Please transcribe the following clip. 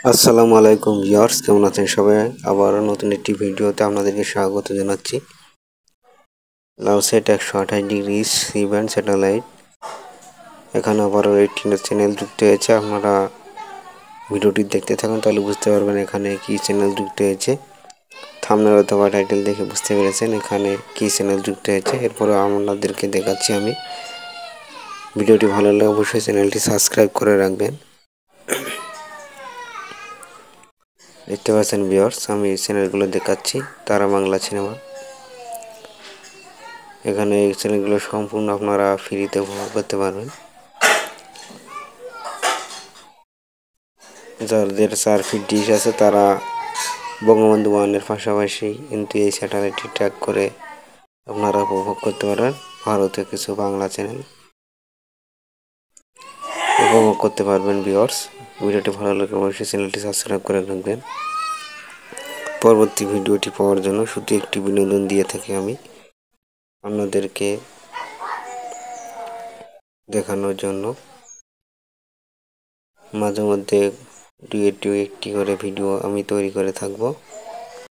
আসসালামু আলাইকুম ভিউয়ার্স, কেমন আছেন সবাই? আবারও নতুন একটি ভিডিওতে আপনাদেরকে স্বাগত জানাচ্ছি। লাউসেট 128° সি ব্যান্ড স্যাটেলাইট এখানে আবারও একটি চ্যানেল যুক্ত হয়েছে। আপনারা ভিডিওটি দেখতে থাকুন, তাহলে বুঝতে পারবেন এখানে কি চ্যানেল যুক্ত হয়েছে। থাম্বনেল অথবা টাইটেল দেখে বুঝতে পেরেছেন এখানে কি চ্যানেল যুক্ত হয়েছে। এরপরে আপনাদেরকে দেখাচ্ছি আমি। ভিডিওটি ভালো লাগলে অবশ্যই চ্যানেলটি সাবস্ক্রাইব করে রাখবেন। দেখতে পাচ্ছেন ভিউয়ার্স, আমি চ্যানেলগুলো দেখাচ্ছি। তারা বাংলা সিনেমা, এখানে এই চ্যানেলগুলো সম্পূর্ণ আপনারা ফ্রিতে উপভোগ করতে পারবেন। যাদের 4 ফিট ডিশ আছে তারা বঙ্গবন্ধু 1-এর পাশাপাশি কিন্তু এই স্যাটেলাইটটি ট্র্যাক করে আপনারা উপভোগ করতে পারবেন। ভারতীয় কিছু বাংলা চ্যানেল উপভোগ করতে পারবেন। ভিউয়ার্স, ভিডিওটি ভালো লাগলে অবশ্যই চ্যানেলটি সাবস্ক্রাইব করে রাখবেন। পরবর্তী ভিডিওটি পাওয়ার জন্য শুধু একটি বিনোদন দিয়ে থাকি আমি আপনাদেরকে দেখানোর জন্য। মাঝে মধ্যে একটি করে ভিডিও আমি তৈরি করে থাকবো।